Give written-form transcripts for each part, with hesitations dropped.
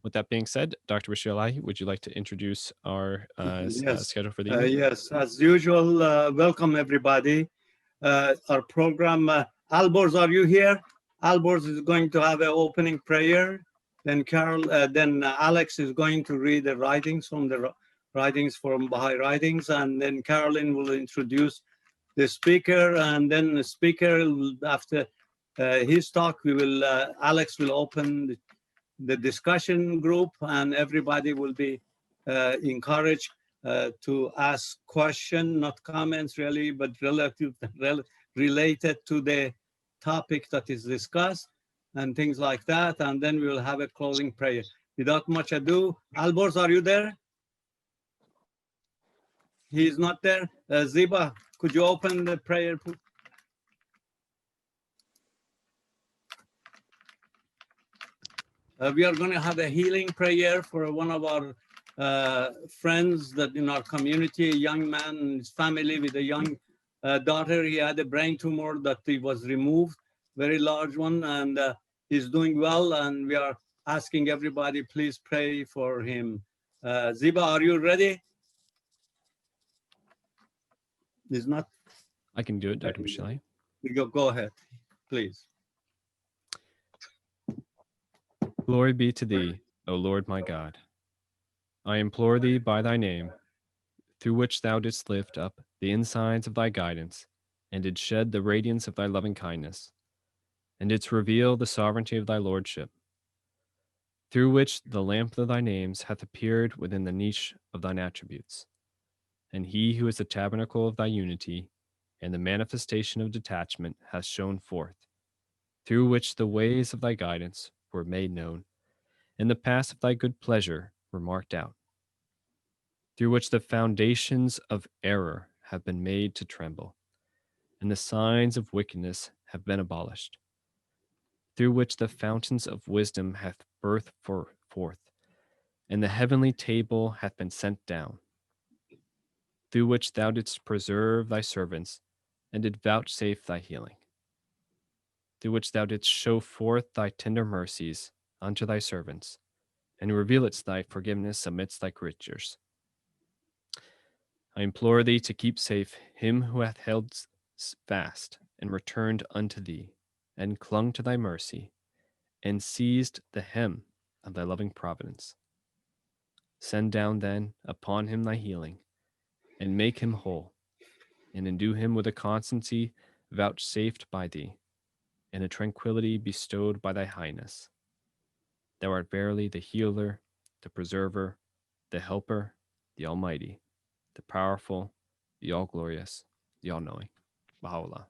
With that being said, Dr. Bashirelahi, would you like to introduce our Yes, schedule for the evening? yes. As usual, welcome everybody. Our program. Albors, are you here? Albors is going to have an opening prayer. Then Alex is going to read the writings from writings from Baha'i writings, and then Carolyn will introduce the speaker, and then the speaker after his talk, Alex will open the discussion group, and everybody will be encouraged to ask questions, not comments really, but related to the topic that is discussed and things like that. And then we will have a closing prayer. Without much ado, Albors, are you there? He is not there. Ziba, could you open the prayer? We are going to have a healing prayer for one of our friends that in our community, a young man and his family with a young daughter. He had a brain tumor that he was removed, very large one, and he's doing well. And we are asking everybody, please pray for him. Ziba, are you ready? He's not. I can do it, Dr. Bashirelahi. Go ahead, please. Glory be to thee, O Lord my God. I implore thee by thy name, through which thou didst lift up the insides of thy guidance, and didst shed the radiance of thy loving kindness, and didst reveal the sovereignty of thy lordship, through which the lamp of thy names hath appeared within the niche of thine attributes. And he who is the tabernacle of thy unity, and the manifestation of detachment hath shone forth, through which the ways of thy guidance were made known, and the paths of thy good pleasure were marked out, through which the foundations of error have been made to tremble, and the signs of wickedness have been abolished, through which the fountains of wisdom hath birthed forth, and the heavenly table hath been sent down, through which thou didst preserve thy servants, and did vouchsafe thy healing, through which thou didst show forth thy tender mercies unto thy servants, and revealedst thy forgiveness amidst thy creatures. I implore thee to keep safe him who hath held fast and returned unto thee, and clung to thy mercy, and seized the hem of thy loving providence. Send down then upon him thy healing, and make him whole, and endue him with a constancy vouchsafed by thee, and a tranquility bestowed by thy highness. Thou art verily the healer, the preserver, the helper, the almighty, the powerful, the all-glorious, the all-knowing. Baha'u'llah.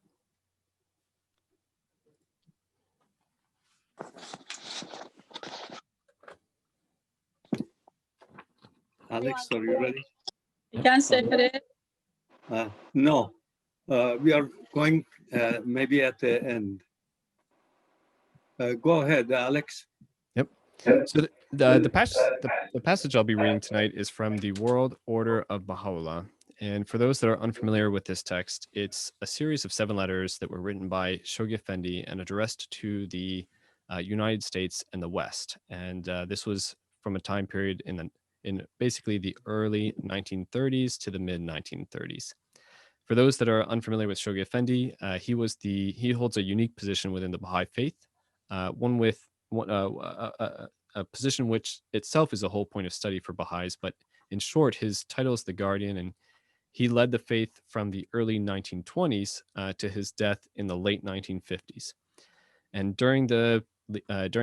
Alex, are you ready? You can say it. No, we are going maybe at the end. Go ahead, Alex. Yep. So the passage I'll be reading tonight is from the World Order of Baha'u'llah. And for those that are unfamiliar with this text, it's a series of 7 letters that were written by Shoghi Effendi and addressed to the United States and the West. And this was from a time period in basically the early 1930s to the mid 1930s. For those that are unfamiliar with Shoghi Effendi, he holds a unique position within the Baha'i faith, a position which itself is a whole point of study for Baha'is. But in short, his title is the Guardian, and he led the faith from the early 1920s to his death in the late 1950s. And during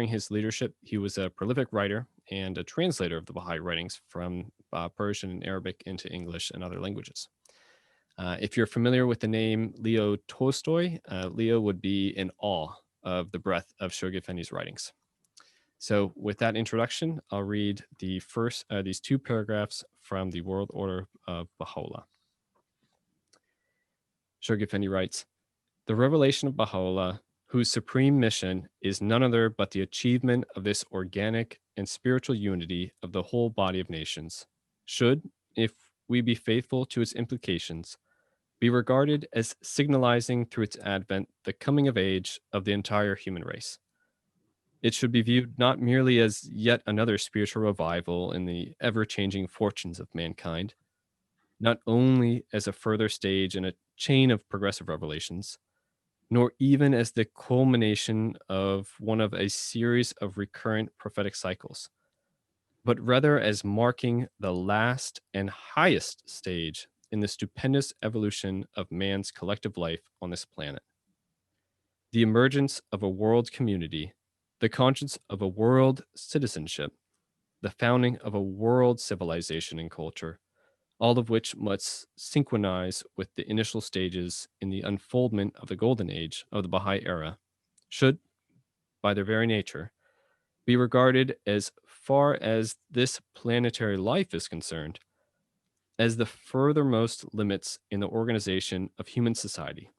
his leadership, he was a prolific writer and a translator of the Baha'i writings from Persian and Arabic into English and other languages. If you're familiar with the name Leo Tolstoy, Leo would be in awe of the breadth of Shoghi Effendi's writings. So with that introduction, I'll read the first these 2 paragraphs from the World Order of Baha'u'llah. Shoghi Effendi writes, "The revelation of Baha'u'llah, whose supreme mission is none other but the achievement of this organic and spiritual unity of the whole body of nations, should, if we be faithful to its implications, be regarded as signalizing through its advent the coming of age of the entire human race. It should be viewed not merely as yet another spiritual revival in the ever-changing fortunes of mankind, not only as a further stage in a chain of progressive revelations, nor even as the culmination of one of a series of recurrent prophetic cycles, but rather as marking the last and highest stage in the stupendous evolution of man's collective life on this planet. The emergence of a world community, the conscience of a world citizenship, the founding of a world civilization and culture, all of which must synchronize with the initial stages in the unfoldment of the golden age of the Bahá'í era, should, by their very nature, be regarded as far as this planetary life is concerned as the furthermost limits in the organization of human society,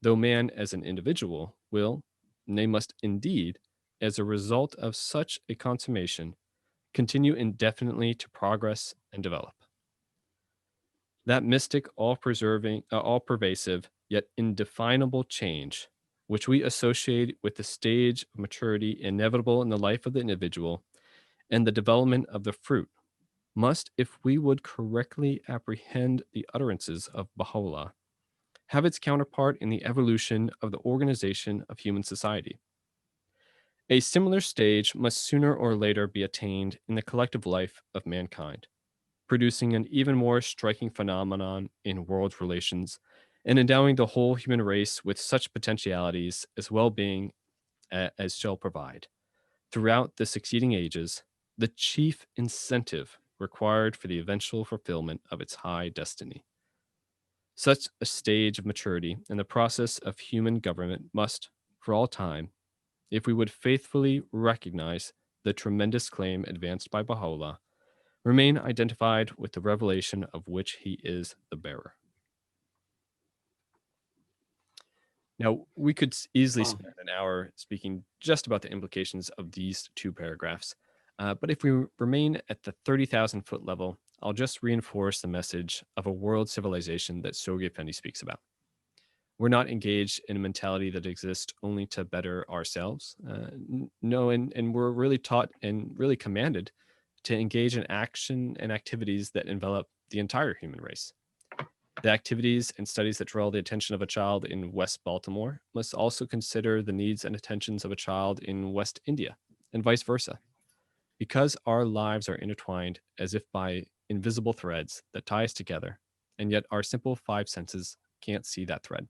though man as an individual will, nay must indeed, as a result of such a consummation, continue indefinitely to progress and develop. That mystic, all-preserving, all-pervasive, yet indefinable change, which we associate with the stage of maturity inevitable in the life of the individual and the development of the fruit, must, if we would correctly apprehend the utterances of Baha'u'llah, have its counterpart in the evolution of the organization of human society. A similar stage must sooner or later be attained in the collective life of mankind, producing an even more striking phenomenon in world relations and endowing the whole human race with such potentialities as well-being as shall provide, throughout the succeeding ages, the chief incentive required for the eventual fulfillment of its high destiny. Such a stage of maturity in the process of human government must, for all time, if we would faithfully recognize the tremendous claim advanced by Baha'u'llah, remain identified with the revelation of which he is the bearer. Now, we could easily Wow. spend an hour speaking just about the implications of these two paragraphs. But if we remain at the 30,000 foot level, I'll just reinforce the message of a world civilization that Shoghi Effendi speaks about. We're not engaged in a mentality that exists only to better ourselves. No, and we're really taught and really commanded to engage in action and activities that envelop the entire human race. The activities and studies that draw the attention of a child in West Baltimore must also consider the needs and attentions of a child in West India, and vice versa, because our lives are intertwined as if by invisible threads that tie us together, and yet our simple five senses can't see that thread.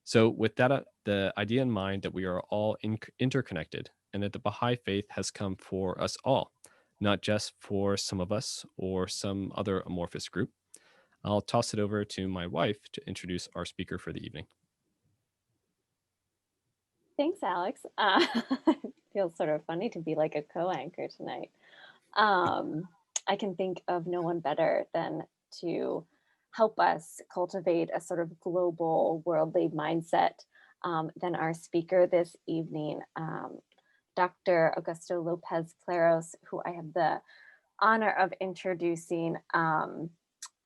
So, with that, the idea in mind that we are all interconnected and that the Baha'i faith has come for us all, not just for some of us or some other amorphous group, I'll toss it over to my wife to introduce our speaker for the evening. Thanks, Alex. It feels sort of funny to be like a co-anchor tonight. I can think of no one better than to help us cultivate a sort of global worldly mindset than our speaker this evening, Dr. Augusto Lopez Claros, who I have the honor of introducing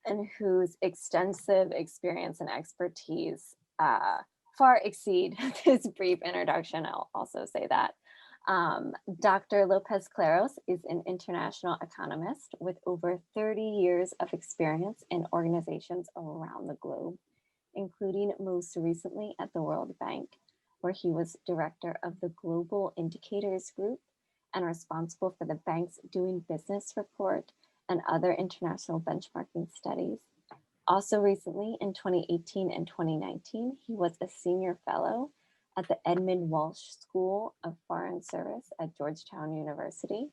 and whose extensive experience and expertise far exceed this brief introduction. I'll also say that. Dr. Lopez Claros is an international economist with over 30 years of experience in organizations around the globe, including most recently at the World Bank, where he was director of the Global Indicators Group and responsible for the bank's Doing Business report and other international benchmarking studies. Also recently, in 2018 and 2019, he was a senior fellow at the Edmund Walsh School of Foreign Service at Georgetown University.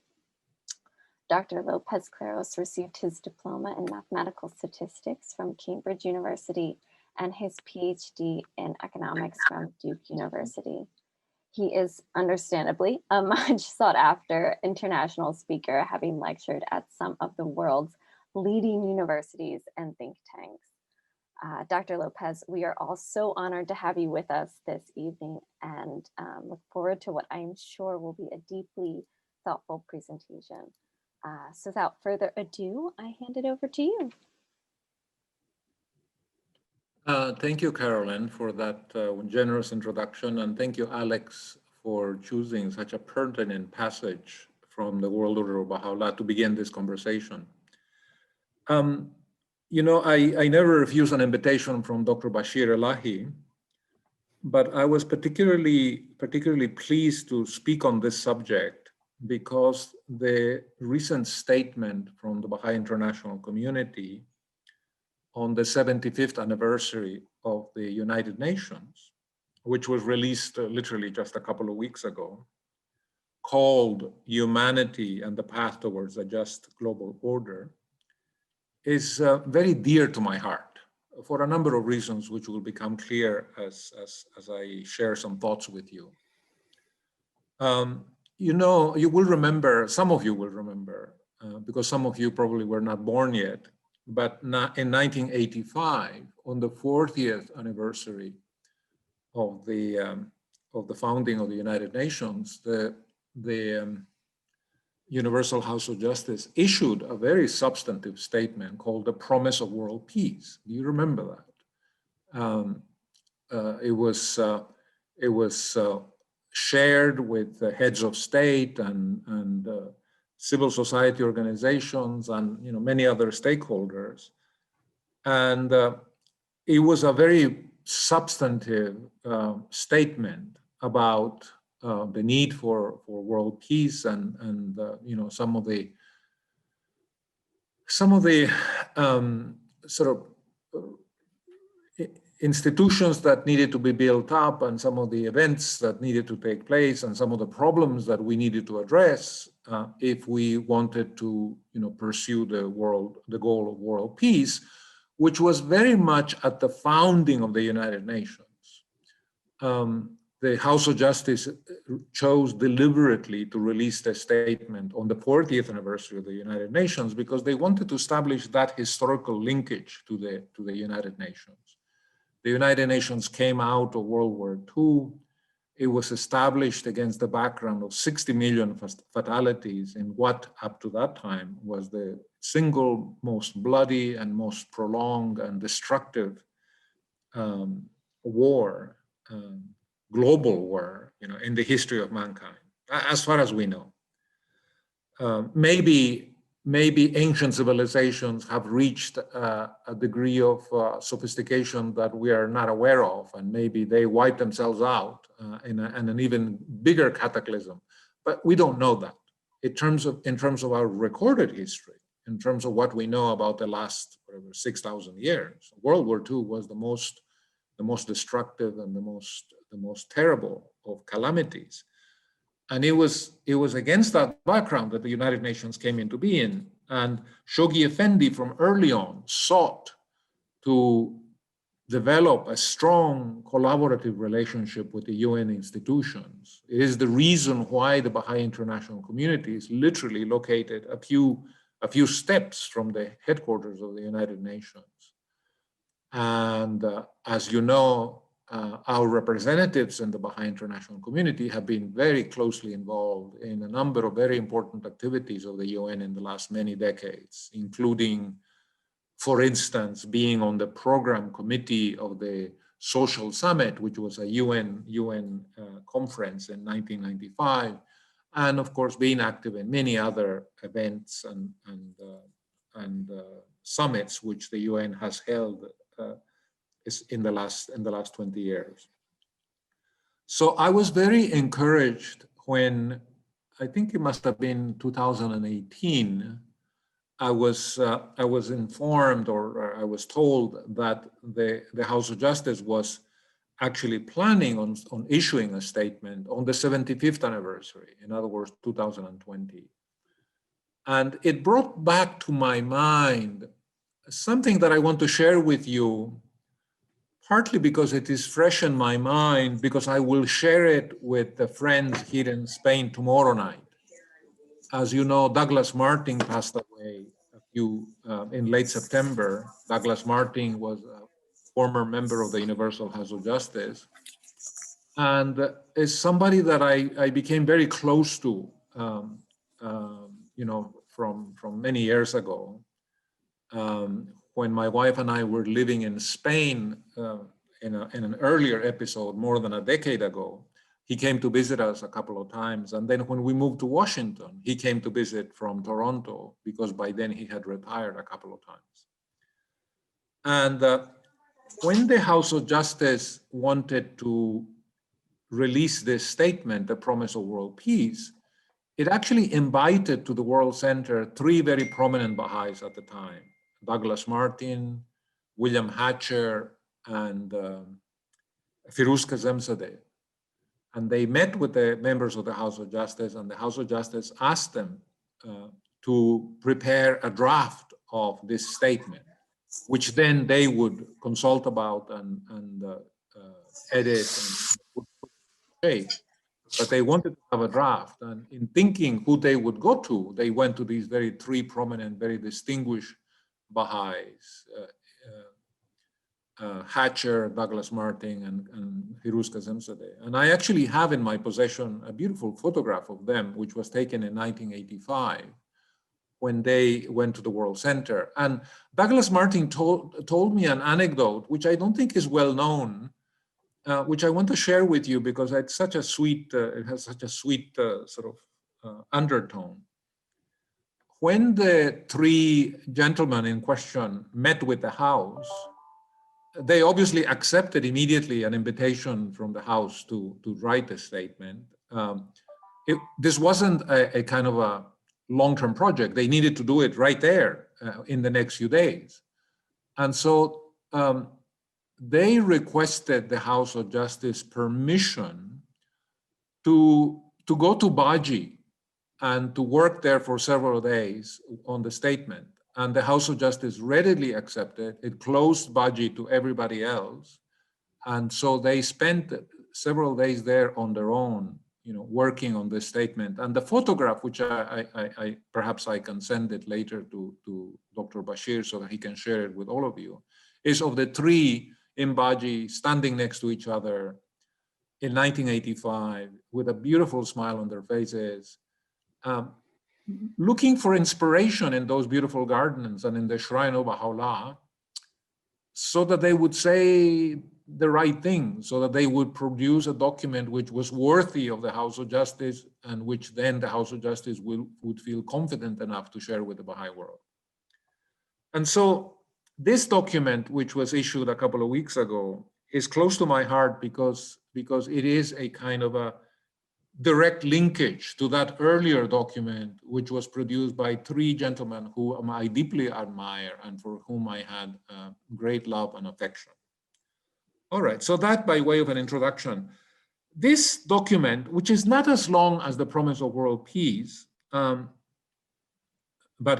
Dr. Lopez Claros received his diploma in mathematical statistics from Cambridge University and his PhD in economics from Duke University. He is understandably a much sought after international speaker, having lectured at some of the world's leading universities and think tanks. Dr. Lopez, we are all so honored to have you with us this evening and look forward to what I am sure will be a deeply thoughtful presentation. So without further ado, I hand it over to you. Thank you, Carolyn, for that generous introduction, and thank you, Alex, for choosing such a pertinent passage from the World Order of Baha'u'llah to begin this conversation. You know, I never refuse an invitation from Dr. Bashirelahi, but I was particularly pleased to speak on this subject because the recent statement from the Baha'i international community on the 75th anniversary of the United Nations, which was released literally just a couple of weeks ago, called Humanity and the Path Towards a Just Global Order, is very dear to my heart for a number of reasons, which will become clear as I share some thoughts with you. You know, you will remember, some of you will remember, because some of you probably were not born yet, but in 1985, on the 40th anniversary of the founding of the United Nations, the Universal House of Justice issued a very substantive statement called the Promise of World Peace. Do you remember that? It was shared with the heads of state and civil society organizations and many other stakeholders, and it was a very substantive statement about the need for world peace and some of the sort of institutions that needed to be built up and some of the events that needed to take place and some of the problems that we needed to address if we wanted to pursue the goal of world peace, which was very much at the founding of the United Nations. The House of Justice chose deliberately to release a statement on the 40th anniversary of the United Nations because they wanted to establish that historical linkage to the United Nations. The United Nations came out of World War II. It was established against the background of 60 million fatalities in what, up to that time, was the single most bloody and most prolonged and destructive war, global war, in the history of mankind, as far as we know. Maybe ancient civilizations have reached a degree of sophistication that we are not aware of, and maybe they wiped themselves out in an even bigger cataclysm. But we don't know that. In terms of our recorded history, in terms of what we know about the last 6,000 years, World War II was the most destructive and the most terrible of calamities. And it was against that background that the United Nations came into being. And Shoghi Effendi from early on sought to develop a strong collaborative relationship with the UN institutions. It is the reason why the Baha'i international community is literally located a few steps from the headquarters of the United Nations. And as you know, our representatives in the Baha'i international community have been very closely involved in a number of very important activities of the UN in the last many decades, including, for instance, being on the program committee of the Social Summit, which was a UN conference in 1995, and of course being active in many other events and summits which the UN has held in the last 20 years. So I was very encouraged when, I think it must have been 2018, I was informed, or I was told that the House of Justice was actually planning on issuing a statement on the 75th anniversary, in other words, 2020. And it brought back to my mind something that I want to share with you, partly because it is fresh in my mind, because I will share it with the friends here in Spain tomorrow night. As you know, Douglas Martin passed away in late September. Douglas Martin was a former member of the Universal House of Justice, and is somebody that I became very close to, from many years ago. When my wife and I were living in Spain in an earlier episode more than a decade ago, He came to visit us a couple of times. And then when we moved to Washington, he came to visit from Toronto, because by then he had retired a couple of times. And when the House of Justice wanted to release this statement, the promise of world peace, it actually invited to the World Center 3 very prominent Baha'is at the time: Douglas Martin, William Hatcher, and Firusizadeh. And they met with the members of the House of Justice, and the House of Justice asked them to prepare a draft of this statement, which then they would consult about and edit and shape. But they wanted to have a draft, and in thinking who they would go to, they went to these 3 prominent, very distinguished Baha'is, Hatcher, Douglas Martin, and Firusizadeh. And I actually have in my possession a beautiful photograph of them, which was taken in 1985 when they went to the World Center. And Douglas Martin told me an anecdote, which I don't think is well known, which I want to share with you because it's such a sweet, it has such a sweet undertone. When the 3 gentlemen in question met with the House, they obviously accepted immediately an invitation from the House to write a statement. This wasn't a kind of a long-term project. They needed to do it right there in the next few days. And so they requested the House of Justice permission to go to Bahá'í and to work there for several days on the statement. And the House of Justice readily accepted. It closed Bahá'í to everybody else. And so they spent several days there on their own, working on this statement. And the photograph, which I perhaps I can send it later to Dr. Bashir so that he can share it with all of you, is of the 3 in Bahá'í standing next to each other in 1985 with a beautiful smile on their faces, looking for inspiration in those beautiful gardens and in the shrine of Baha'u'llah, so that they would say the right thing, so that they would produce a document which was worthy of the House of Justice and which then the House of Justice would feel confident enough to share with the Baha'i world. And so this document, which was issued a couple of weeks ago, is close to my heart because it is a kind of a direct linkage to that earlier document, which was produced by 3 gentlemen whom I deeply admire and for whom I had great love and affection. All right, so that by way of an introduction. This document, which is not as long as the Promise of World Peace, but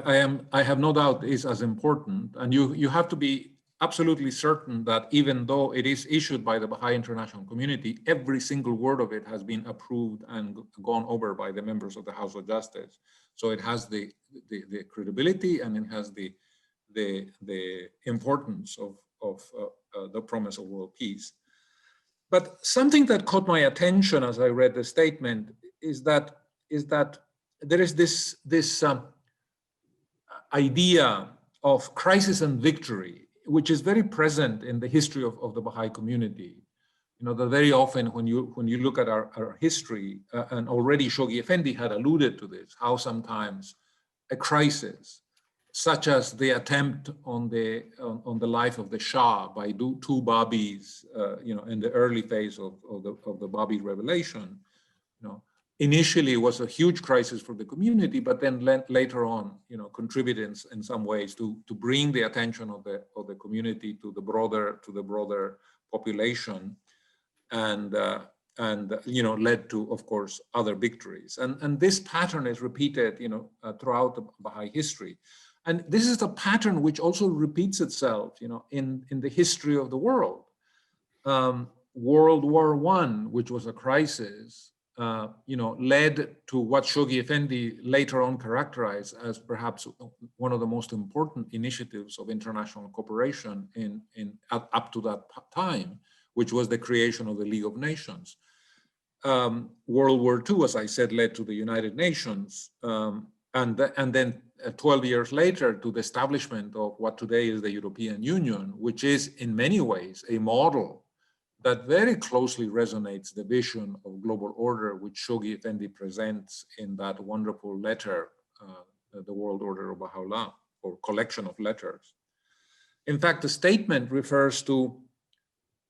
I have no doubt is as important, and you have to be absolutely certain that even though it is issued by the Baha'i international community, every single word of it has been approved and gone over by the members of the House of Justice. So it has the credibility and it has the importance of the Promise of World Peace. But something that caught my attention as I read the statement is that there is this idea of crisis and victory, which is very present in the history of the Baha'i community. That very often when you look at our history, and already Shoghi Effendi had alluded to this, how sometimes a crisis, such as the attempt on the life of the Shah by 2 Babis, in the early phase of the Babi revelation, initially was a huge crisis for the community, but then later on, contributed in some ways to bring the attention of the community to the broader population, and led to, of course, other victories. And this pattern is repeated, throughout the Baha'i history. And this is a pattern which also repeats itself, in the history of the world. World War I, which was a crisis, led to what Shoghi Effendi later on characterized as perhaps one of the most important initiatives of international cooperation up to that time, which was the creation of the League of Nations. World War II, as I said, led to the United Nations, and then 12 years later to the establishment of what today is the European Union, which is in many ways a model that very closely resonates the vision of global order, which Shoghi Effendi presents in that wonderful letter, The World Order of Baha'u'llah, or collection of letters. In fact, the statement refers to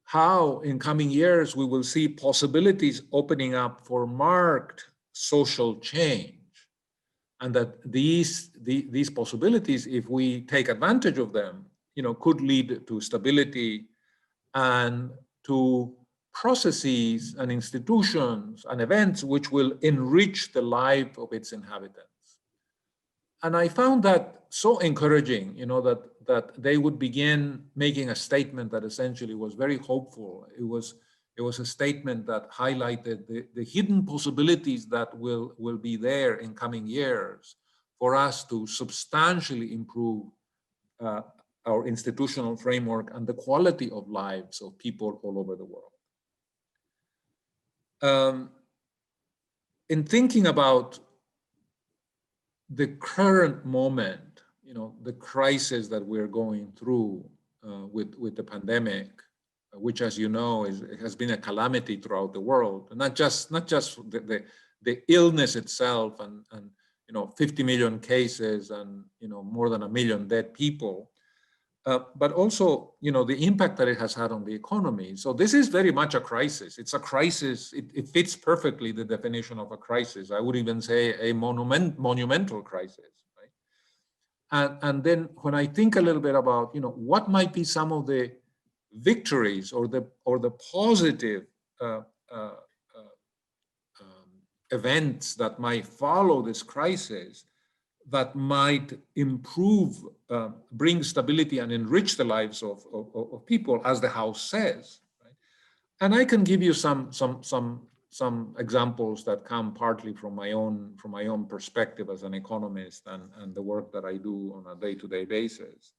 how in coming years we will see possibilities opening up for marked social change, and that these possibilities, if we take advantage of them, could lead to stability and to processes and institutions and events which will enrich the life of its inhabitants. And I found that so encouraging, that they would begin making a statement that essentially was very hopeful. It was a statement that highlighted the hidden possibilities that will be there in coming years for us to substantially improve our institutional framework and the quality of lives of people all over the world. In thinking about the current moment, the crisis that we're going through with the pandemic, which, as you know, has been a calamity throughout the world, and not just the illness itself, and 50 million cases, and more than 1 million dead people, but also the impact that it has had on the economy. So this is very much a crisis. It's a crisis. It fits perfectly the definition of a crisis. I would even say a monumental crisis. And then when I think a little bit about, what might be some of the victories or the positive events that might follow this crisis that might improve, bring stability and enrich the lives of people, as the House says. Right? And I can give you some examples that come partly from my own perspective as an economist and the work that I do on a day-to-day basis.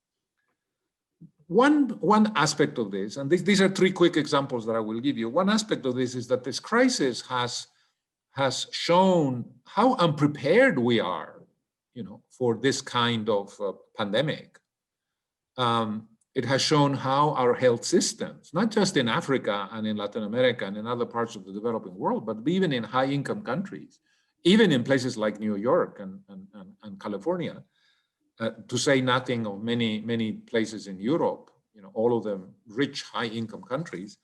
One aspect of this, and these are 3 quick examples that I will give you. One aspect of this is that this crisis has shown how unprepared we are, for this kind of pandemic. It has shown how our health systems, not just in Africa and in Latin America and in other parts of the developing world, but even in high-income countries, even in places like New York and California, to say nothing of many places in Europe, all of them rich, high-income countries,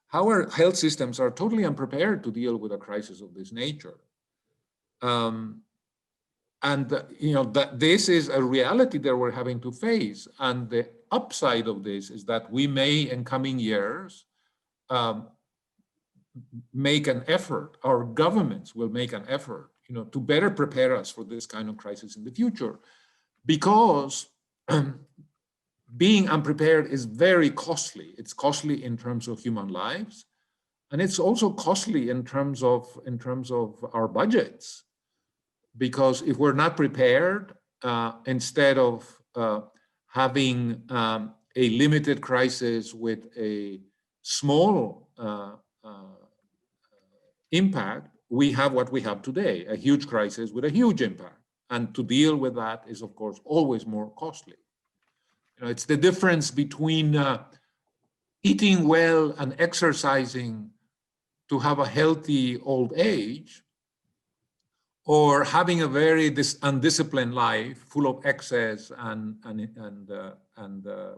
how our health systems are totally unprepared to deal with a crisis of this nature. And that this is a reality that we're having to face. And the upside of this is that we may, in coming years, make an effort, our governments will make an effort, to better prepare us for this kind of crisis in the future. Because being unprepared is very costly. It's costly in terms of human lives, and it's also costly in terms of our budgets. Because if we're not prepared, instead of having a limited crisis with a small impact, we have what we have today, a huge crisis with a huge impact. And to deal with that is, of course, always more costly. It's the difference between eating well and exercising to have a healthy old age, or having a very undisciplined life full of excess and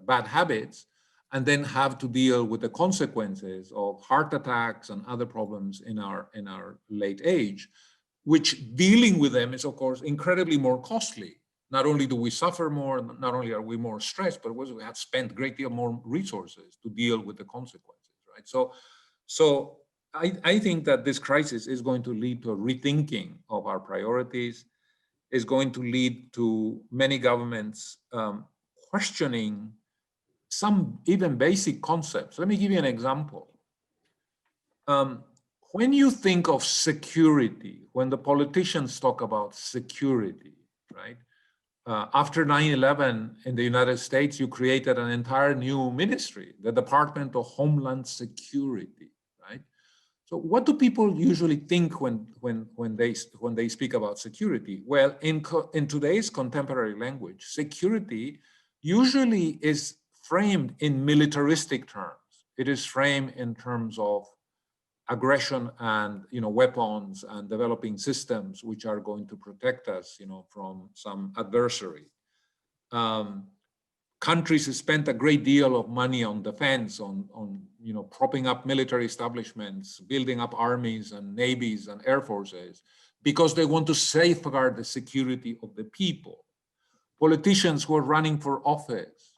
bad habits, and then have to deal with the consequences of heart attacks and other problems in our late age, which dealing with them is, of course, incredibly more costly. Not only do we suffer more, not only are we more stressed, but we have spent a great deal more resources to deal with the consequences, right? So I think that this crisis is going to lead to a rethinking of our priorities, is going to lead to many governments questioning some even basic concepts. Let me give you an example. When you think of security, when the politicians talk about security, right? After 9/11 in the United States, you created an entire new ministry, the Department of Homeland Security, right? So what do people usually think when they speak about security? Well, in today's contemporary language, security usually is framed in militaristic terms. It is framed in terms of aggression and weapons and developing systems which are going to protect us from some adversary. Countries spent a great deal of money on defense, on propping up military establishments, building up armies and navies and air forces, because they want to safeguard the security of the people. Politicians who are running for office,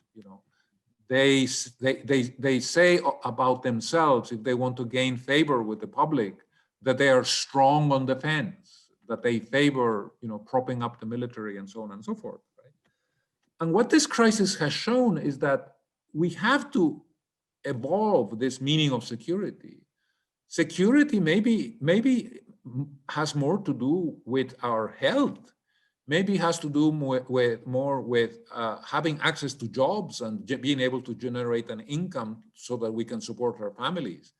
they say about themselves, if they want to gain favor with the public, that they are strong on defense, that they favor propping up the military and so on and so forth. Right? And what this crisis has shown is that we have to evolve this meaning of security. Security maybe has more to do with our health, maybe has to do more with having access to jobs and being able to generate an income so that we can support our families.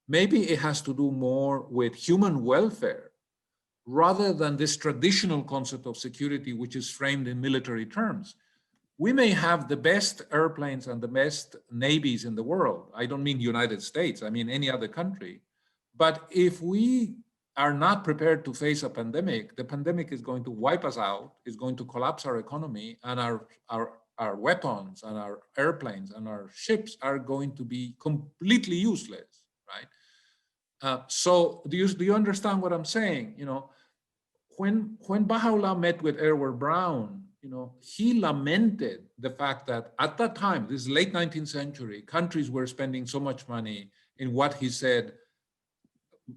Maybe it has to do more with human welfare rather than this traditional concept of security, which is framed in military terms. We may have the best airplanes and the best navies in the world. I don't mean the United States, I mean any other country. But if we are not prepared to face a pandemic, the pandemic is going to wipe us out, is going to collapse our economy, and our weapons and our airplanes and our ships are going to be completely useless, right? So do you understand what I'm saying? When Baha'u'llah met with Edward Brown, he lamented the fact that at that time, this late 19th century, countries were spending so much money in what he said,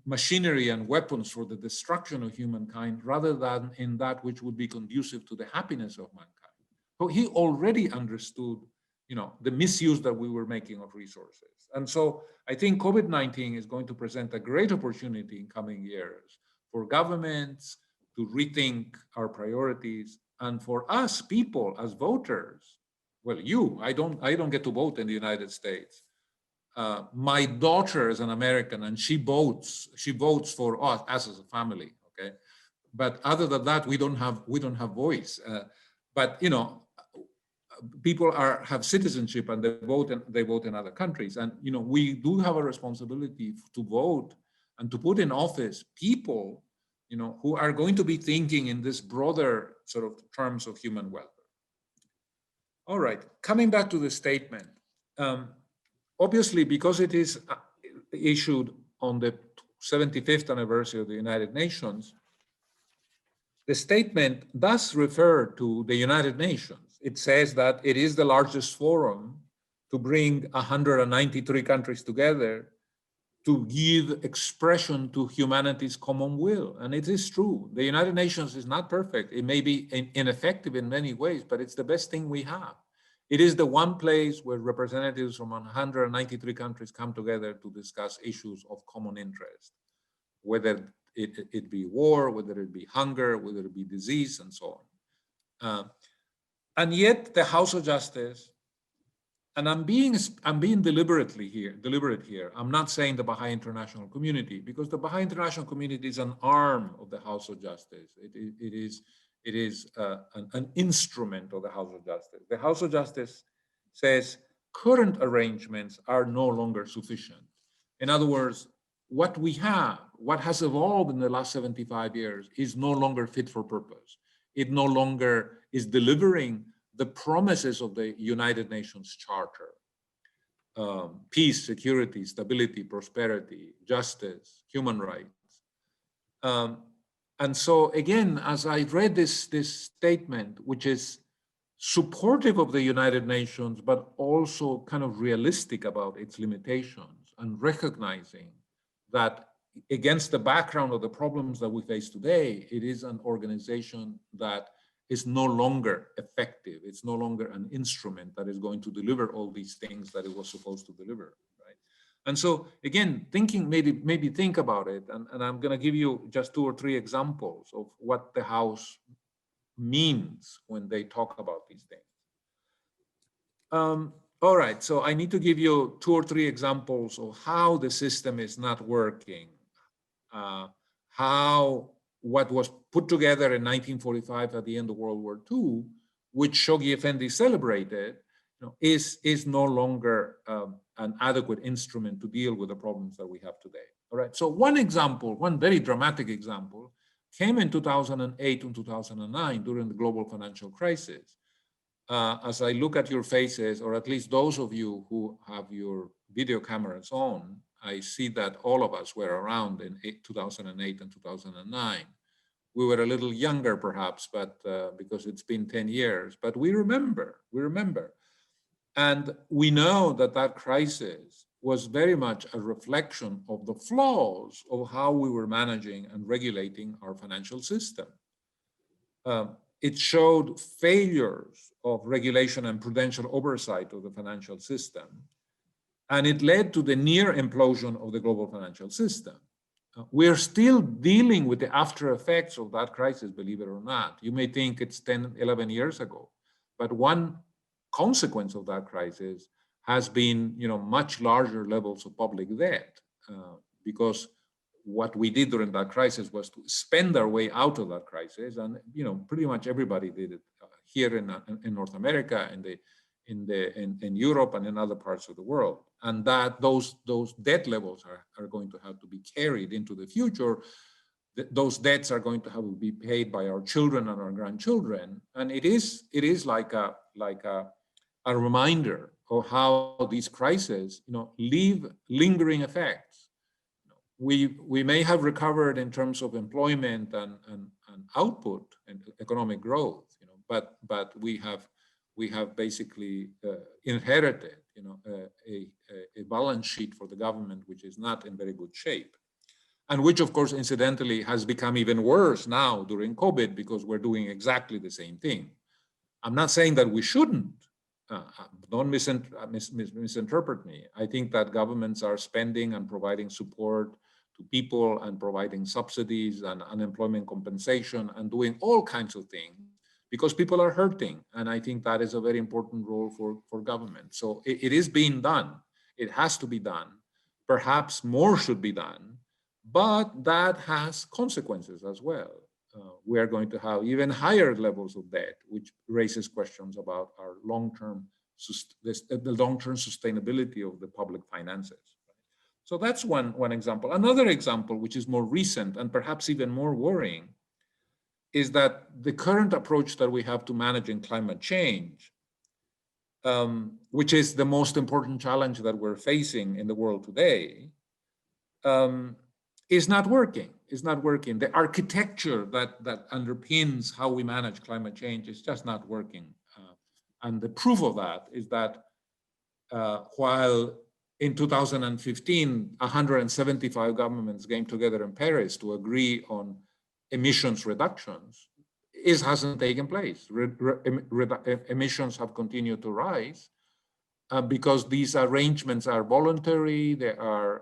machinery and weapons for the destruction of humankind rather than in that which would be conducive to the happiness of mankind. So he already understood, the misuse that we were making of resources. And so I think COVID-19 is going to present a great opportunity in coming years for governments to rethink our priorities, and for us people as voters. Well, I don't get to vote in the United States. My daughter is an American and she votes for us as a family, okay? But other than that, we don't have voice. But people have citizenship and they vote in other countries. And we do have a responsibility to vote and to put in office people who are going to be thinking in this broader sort of terms of human welfare. All right, coming back to the statement. Obviously, because it is issued on the 75th anniversary of the United Nations, the statement does refer to the United Nations. It says that it is the largest forum to bring 193 countries together to give expression to humanity's common will. And it is true. The United Nations is not perfect. It may be ineffective in many ways, but it's the best thing we have. It is the one place where representatives from 193 countries come together to discuss issues of common interest, whether it be war, whether it be hunger, whether it be disease, and so on. And yet the House of Justice, and I'm being deliberate here. I'm not saying the Baha'i international community, because the Baha'i international community is an arm of the House of Justice. It is an instrument of the House of Justice. The House of Justice says current arrangements are no longer sufficient. In other words, what we have, what has evolved in the last 75 years is no longer fit for purpose. It no longer is delivering the promises of the United Nations Charter. Peace, security, stability, prosperity, justice, human rights. And so again, as I read this statement, which is supportive of the United Nations, but also kind of realistic about its limitations and recognizing that against the background of the problems that we face today, it is an organization that is no longer effective. It's no longer an instrument that is going to deliver all these things that it was supposed to deliver, right? And so again, maybe think about it, and I'm gonna give you just 2 or 3 examples of what the House means when they talk about these things. All right, so I need to give you 2 or 3 examples of how the system is not working, how what was put together in 1945 at the end of World War II, which Shoghi Effendi celebrated, is no longer an adequate instrument to deal with the problems that we have today. All right. So one example, one very dramatic example, came in 2008 and 2009 during the global financial crisis. As I look at your faces, or at least those of you who have your video cameras on, I see that all of us were around in 2008 and 2009. We were a little younger, perhaps, but because it's been 10 years, but we remember. And we know that that crisis was very much a reflection of the flaws of how we were managing and regulating our financial system. It showed failures of regulation and prudential oversight of the financial system. And it led to the near implosion of the global financial system. We're still dealing with the after effects of that crisis, believe it or not. You may think it's 10, 11 years ago, but one consequence of that crisis has been, much larger levels of public debt, because what we did during that crisis was to spend our way out of that crisis, and pretty much everybody did it here in North America, in Europe, and in other parts of the world, and that those debt levels are going to have to be carried into the future. Those debts are going to have to be paid by our children and our grandchildren, and it is like a reminder of how these crises, leave lingering effects. We may have recovered in terms of employment and output and economic growth, but we have basically inherited, a balance sheet for the government which is not in very good shape, and which, of course, incidentally, has become even worse now during COVID because we're doing exactly the same thing. I'm not saying that we shouldn't. Don't misinterpret me. I think that governments are spending and providing support to people and providing subsidies and unemployment compensation and doing all kinds of things because people are hurting. And I think that is a very important role for government. So it is being done. It has to be done. Perhaps more should be done, but that has consequences as well. We are going to have even higher levels of debt, which raises questions about our long-term sustainability of the public finances. So that's one example. Another example, which is more recent and perhaps even more worrying, is that the current approach that we have to managing climate change, which is the most important challenge that we're facing in the world today, is not working. The architecture that underpins how we manage climate change is just not working. And the proof of that is that while in 2015, 175 governments came together in Paris to agree on emissions reductions, it hasn't taken place. Emissions have continued to rise because these arrangements are voluntary. They are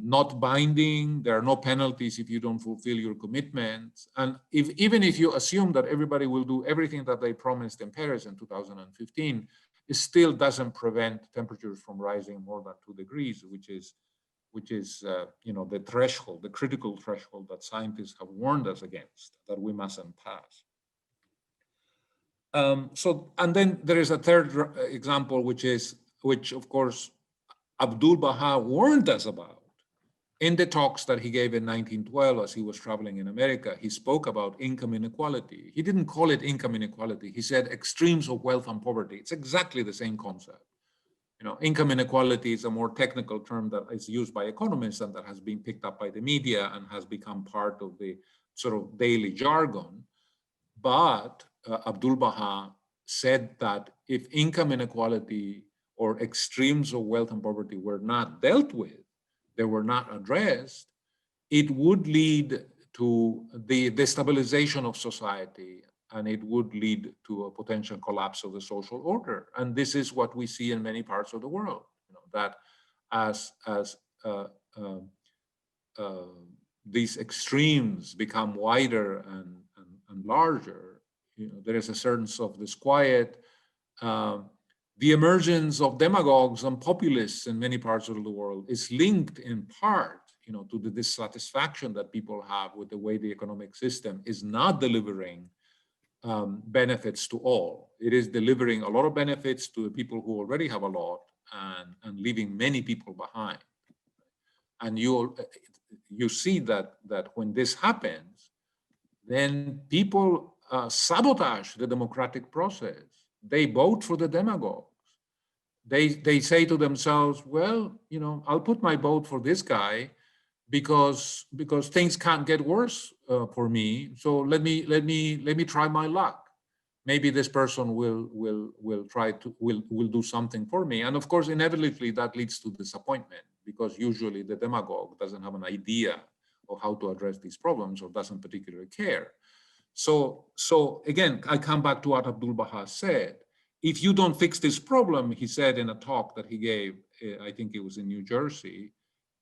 not binding. There are no penalties if you don't fulfill your commitments. And even if you assume that everybody will do everything that they promised in Paris in 2015, it still doesn't prevent temperatures from rising more than 2 degrees, which is the threshold, the critical threshold that scientists have warned us against, that we mustn't pass. And then there is a third example, which of course Abdul Baha warned us about in the talks that he gave in 1912 as he was traveling in America. He spoke about income inequality. He didn't call it income inequality. He said extremes of wealth and poverty. It's exactly the same concept. Income inequality is a more technical term that is used by economists and that has been picked up by the media and has become part of the sort of daily jargon. But Abdul Baha said that if income inequality or extremes of wealth and poverty were not dealt with, they were not addressed, it would lead to the destabilization of society, and it would lead to a potential collapse of the social order. And this is what we see in many parts of the world, that as these extremes become wider and larger, there is a sense of disquiet. The emergence of demagogues and populists in many parts of the world is linked in part, to the dissatisfaction that people have with the way the economic system is not delivering benefits to all. It is delivering a lot of benefits to the people who already have a lot and leaving many people behind. And you see that when this happens, then people sabotage the democratic process. They vote for the demagogues. They say to themselves, well, I'll put my vote for this guy because things can't get worse for me. So let me try my luck. Maybe this person will do something for me. And of course, inevitably that leads to disappointment, because usually the demagogue doesn't have an idea of how to address these problems or doesn't particularly care. So again, I come back to what Abdul Baha said. If you don't fix this problem, he said in a talk that he gave, I think it was in New Jersey,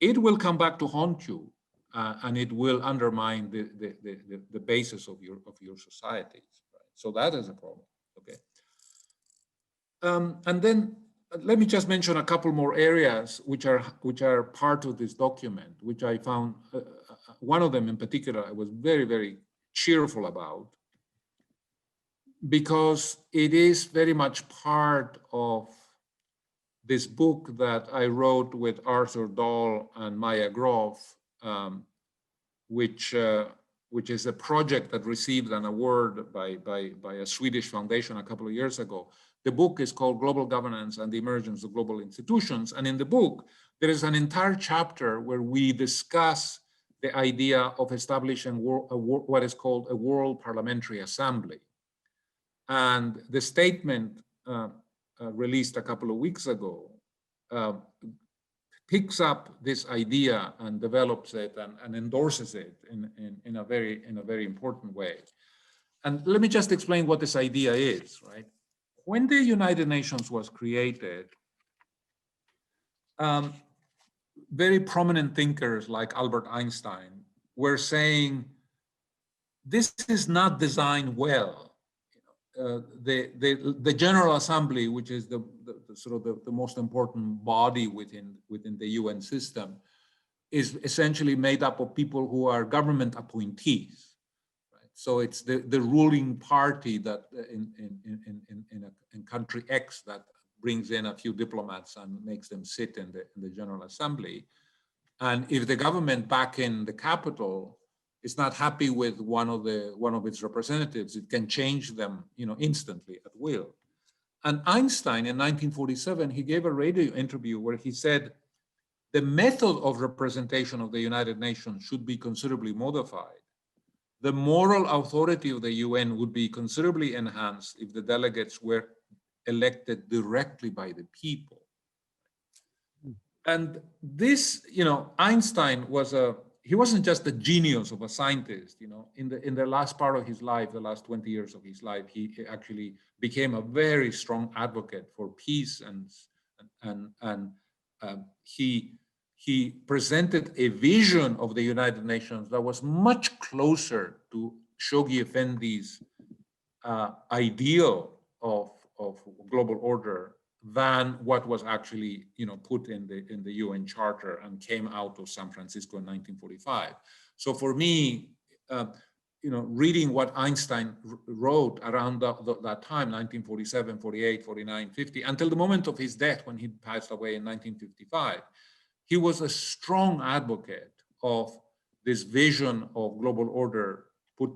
it will come back to haunt you, and it will undermine the basis of your societies. Right? So that is a problem. Okay. And then let me just mention a couple more areas which are part of this document, which I found one of them in particular I was very, very cheerful about, because it is very much part of this book that I wrote with Arthur Dahl and Maya Groff, which is a project that received an award by a Swedish foundation a couple of years ago. The book is called Global Governance and the Emergence of Global Institutions. And in the book, there is an entire chapter where we discuss the idea of establishing what is called a World Parliamentary Assembly. And the statement released a couple of weeks ago picks up this idea and develops it and endorses it in a very important way. And let me just explain what this idea is, right? When the United Nations was created, very prominent thinkers like Albert Einstein were saying, this is not designed well. The General Assembly, which is the most important body within the UN system, is essentially made up of people who are government appointees. Right? So it's the ruling party that in country X that brings in a few diplomats and makes them sit in the General Assembly. And if the government back in the capital is not happy with one of its representatives, it can change them, instantly at will. And Einstein in 1947, he gave a radio interview where he said, the method of representation of the United Nations should be considerably modified. The moral authority of the UN would be considerably enhanced if the delegates were elected directly by the people. And this, Einstein he wasn't just the genius of a scientist, in the last part of his life, the last 20 years of his life, he actually became a very strong advocate for peace, and he presented a vision of the United Nations that was much closer to Shoghi Effendi's ideal of global order than what was actually put in the UN Charter and came out of San Francisco in 1945. So for me, reading what Einstein wrote around that time, 1947, 48, 49, 50, until the moment of his death when he passed away in 1955, he was a strong advocate of this vision of global order put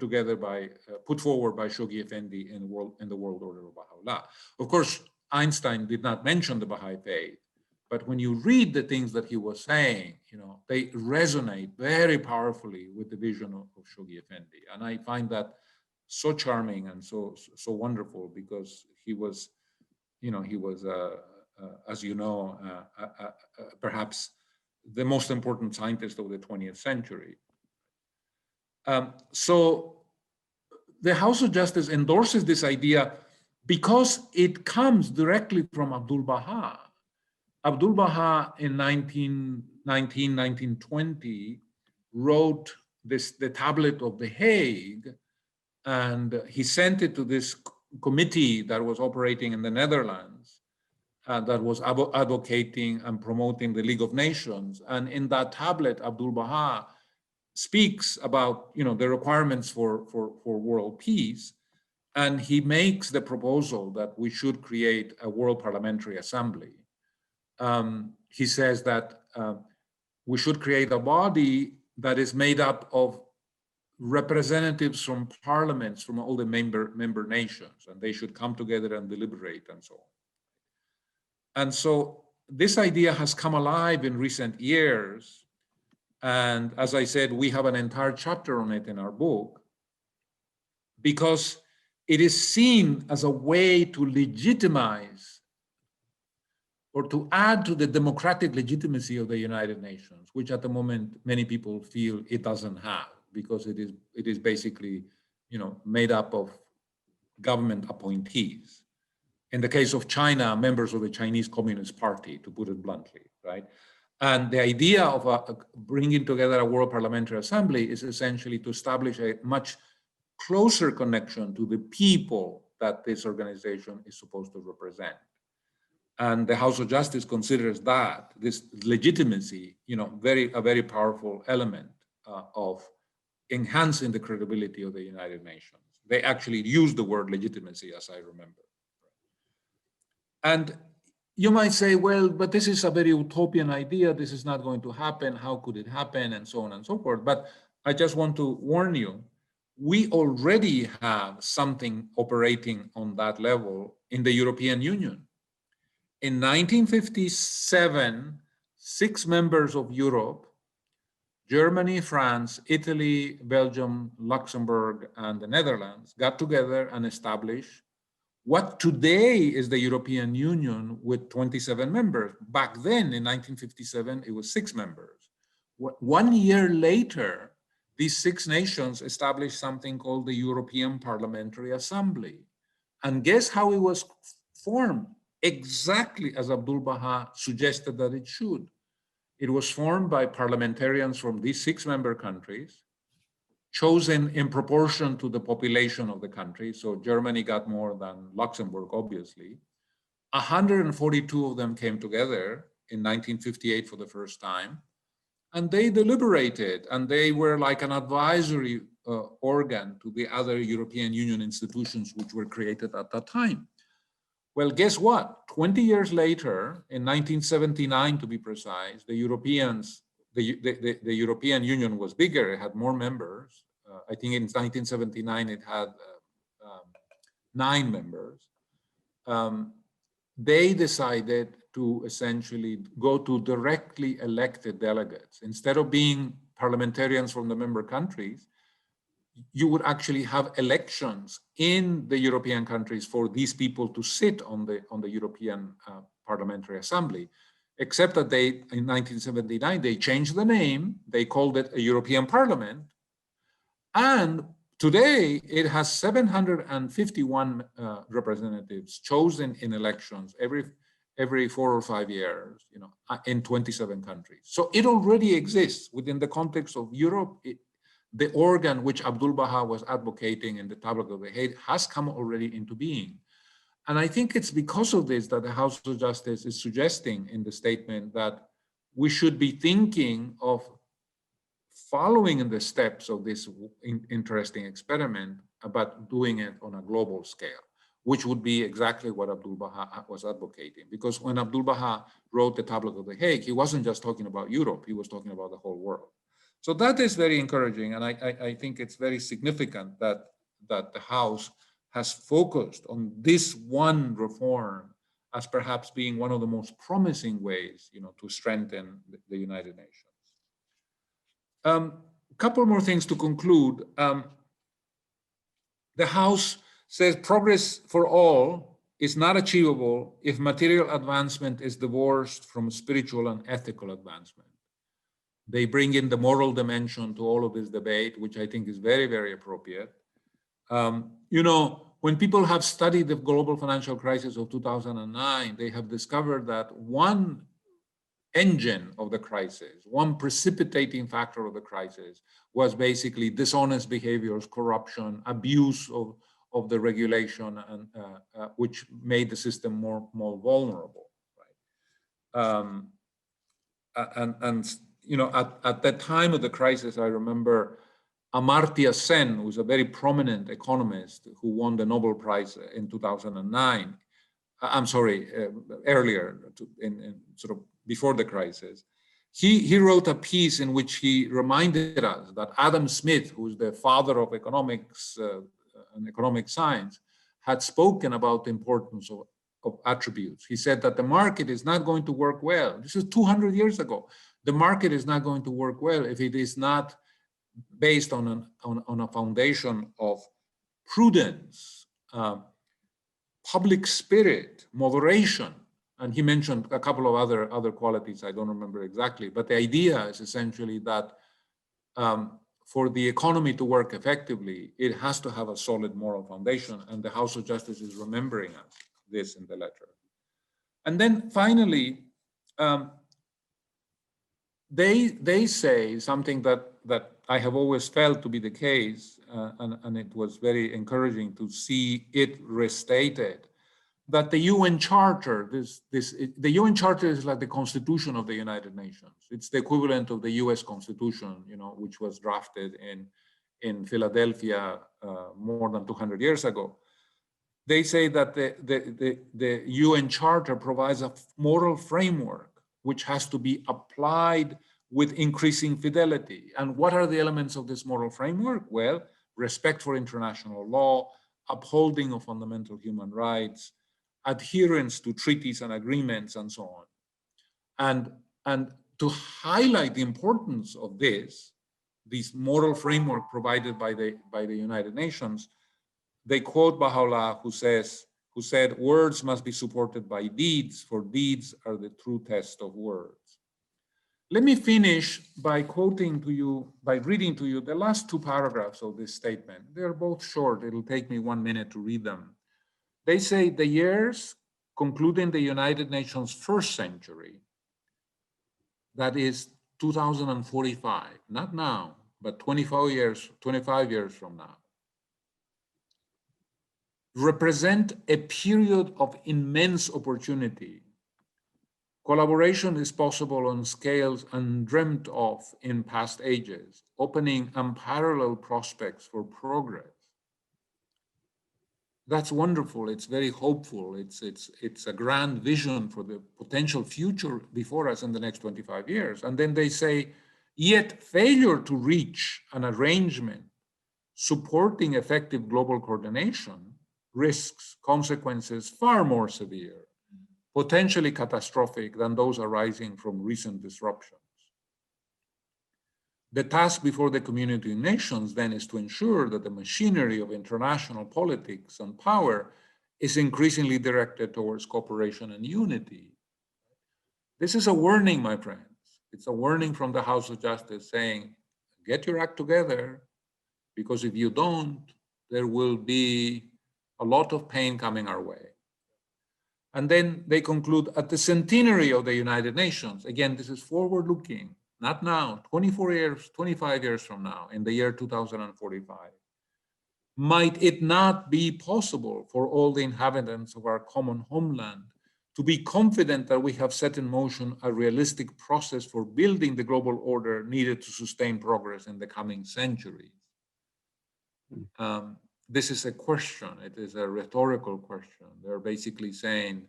forward by Shoghi Effendi in the world order of Baha'u'llah. Of course, Einstein did not mention the Baha'i faith, but when you read the things that he was saying, they resonate very powerfully with the vision of Shoghi Effendi. And I find that so charming and so wonderful, because he was, as you know, perhaps the most important scientist of the 20th century. So the House of Justice endorses this idea because it comes directly from Abdul Baha. Abdul Baha in 1920 wrote the Tablet of the Hague, and he sent it to this committee that was operating in the Netherlands, that was advocating and promoting the League of Nations. And in that tablet, Abdul Baha speaks about the requirements for world peace. And he makes the proposal that we should create a World Parliamentary Assembly. He says that we should create a body that is made up of representatives from parliaments from all the member nations, and they should come together and deliberate and so on. And so this idea has come alive in recent years. And as I said, we have an entire chapter on it in our book, because it is seen as a way to legitimize or to add to the democratic legitimacy of the United Nations, which at the moment many people feel it doesn't have, because it is basically, made up of government appointees. In the case of China, members of the Chinese Communist Party, to put it bluntly, right? And the idea of bringing together a World Parliamentary Assembly is essentially to establish a much closer connection to the people that this organization is supposed to represent. And the House of Justice considers that this legitimacy, a very powerful element of enhancing the credibility of the United Nations. They actually use the word legitimacy, as I remember. And you might say, well, but this is a very utopian idea. This is not going to happen. How could it happen? And so on and so forth. But I just want to warn you, we already have something operating on that level in the European Union. In 1957, 6 members of Europe, Germany, France, Italy, Belgium, Luxembourg, and the Netherlands, got together and established what today is the European Union with 27 members. Back then, in 1957, it was 6 members. 1 year later, these 6 nations established something called the European Parliamentary Assembly. And guess how it was formed? Exactly as Abdul Baha suggested that it should. It was formed by parliamentarians from these 6 member countries, chosen in proportion to the population of the country. So Germany got more than Luxembourg, obviously. 142 of them came together in 1958 for the first time, and they deliberated, and they were like an advisory organ to the other European Union institutions which were created at that time. Well, guess what? 20 years later, in 1979 to be precise, the European Union was bigger, it had more members. I think in 1979 it had 9 members. They decided to essentially go to directly elected delegates. Instead of being parliamentarians from the member countries, you would actually have elections in the European countries for these people to sit on the European Parliamentary Assembly, except that in 1979, they changed the name, they called it a European Parliament, and today it has 751 representatives chosen in elections every 4 or 5 years, in 27 countries. So it already exists within the context of Europe. The organ which Abdul Baha was advocating in the Tablet of the Hague has come already into being. And I think it's because of this that the House of Justice is suggesting in the statement that we should be thinking of following in the steps of this interesting experiment, but doing it on a global scale, which would be exactly what Abdul Baha was advocating. Because when Abdul Baha wrote the Tablet of the Hague, he wasn't just talking about Europe, he was talking about the whole world. So that is very encouraging, and I think it's very significant that the House has focused on this one reform as perhaps being one of the most promising ways, to strengthen the United Nations. A couple more things to conclude. The House says progress for all is not achievable if material advancement is divorced from spiritual and ethical advancement. They bring in the moral dimension to all of this debate, which I think is very, very appropriate. When people have studied the global financial crisis of 2009, they have discovered that one engine of the crisis, one precipitating factor of the crisis was basically dishonest behaviors, corruption, abuse of the regulation, and which made the system more vulnerable. Right? At the time of the crisis, I remember Amartya Sen, who's a very prominent economist who won the Nobel Prize in 2009, earlier, in sort of before the crisis, he wrote a piece in which he reminded us that Adam Smith, who's the father of economics and economic science, had spoken about the importance of attributes. He said that the market is not going to work well. This is 200 years ago. The market is not going to work well if it is not based on a foundation of prudence, public spirit, moderation. And he mentioned a couple of other qualities, I don't remember exactly, but the idea is essentially that for the economy to work effectively, it has to have a solid moral foundation, and the House of Justice is remembering us this in the letter. And then finally, they say something that I have always felt to be the case, and it was very encouraging to see it restated, that the UN Charter, the UN Charter is like the Constitution of the United Nations. It's the equivalent of the US Constitution, which was drafted in Philadelphia more than 200 years ago. They say that the UN Charter provides a moral framework which has to be applied with increasing fidelity. And what are the elements of this moral framework? Well, respect for international law, upholding of fundamental human rights, adherence to treaties and agreements, and so on. And to highlight the importance of this moral framework provided by the United Nations, they quote Baha'u'llah, who said, words must be supported by deeds, for deeds are the true test of words. Let me finish by reading to you the last two paragraphs of this statement. They're both short. It'll take me 1 minute to read them. They say the years concluding the United Nations first century, that is 2045, not now, but 25 years from now, represent a period of immense opportunity. Collaboration is possible on scales undreamt of in past ages, opening unparalleled prospects for progress. That's wonderful. It's very hopeful. It's a grand vision for the potential future before us in the next 25 years. And then they say, yet failure to reach an arrangement supporting effective global coordination risks consequences far more severe, potentially catastrophic than those arising from recent disruptions. The task before the community of nations then is to ensure that the machinery of international politics and power is increasingly directed towards cooperation and unity. This is a warning, my friends. It's a warning from the House of Justice saying, get your act together, because if you don't, there will be a lot of pain coming our way. And then they conclude, at the centenary of the United Nations, again, this is forward-looking, not now, 25 years from now, in the year 2045, might it not be possible for all the inhabitants of our common homeland to be confident that we have set in motion a realistic process for building the global order needed to sustain progress in the coming centuries? This is a question. It is a rhetorical question. They're basically saying,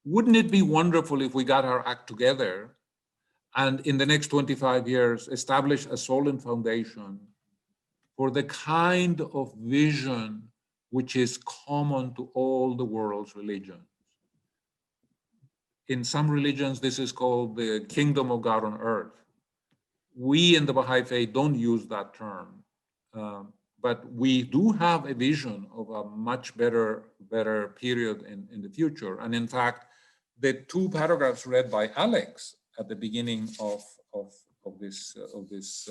wouldn't it be wonderful if we got our act together and in the next 25 years establish a solid foundation for the kind of vision which is common to all the world's religions? In some religions, this is called the kingdom of God on earth. We in the Baha'i faith don't use that term. But we do have a vision of a much better period in the future. And in fact, the two paragraphs read by Alex at the beginning of this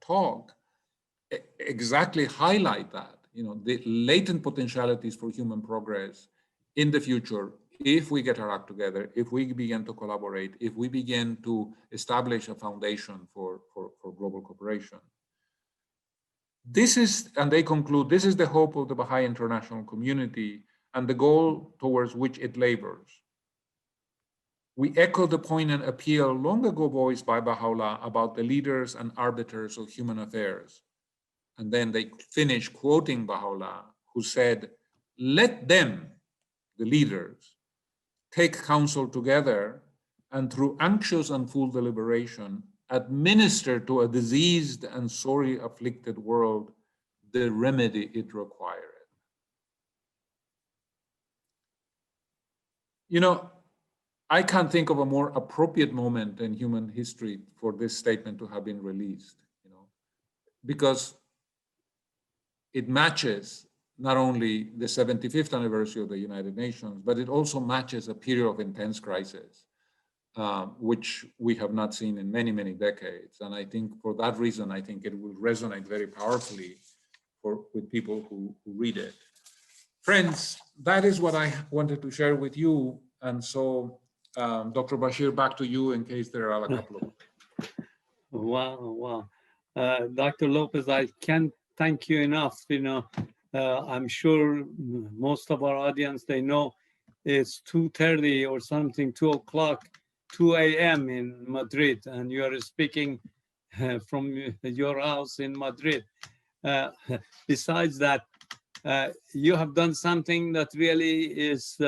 talk exactly highlight that, the latent potentialities for human progress in the future, if we get our act together, if we begin to collaborate, if we begin to establish a foundation for global cooperation. This is, and they conclude, this is the hope of the Baha'i international community and the goal towards which it labors. we echo the poignant appeal long ago voiced by Baha'u'llah about the leaders and arbiters of human affairs. And then they finish quoting Baha'u'llah, who said, let them, the leaders, take counsel together and through anxious and full deliberation, administer to a diseased and sorely afflicted world the remedy it required. You know, I can't think of a more appropriate moment in human history for this statement to have been released, you know, because it matches not only the 75th anniversary of the United Nations, but it also matches a period of intense crisis, which we have not seen in many, many decades. And I think for that reason, I think it will resonate very powerfully with people who read it. Friends, that is what I wanted to share with you. And so, Dr. Bashir, back to you in case there are a couple of. Wow. Dr. Lopez, I can't thank you enough. You know, I'm sure most of our audience, they know it's 2:30 or something, 2 o'clock, 2 a.m. in Madrid, and you are speaking from your house in Madrid. Besides that, you have done something that really is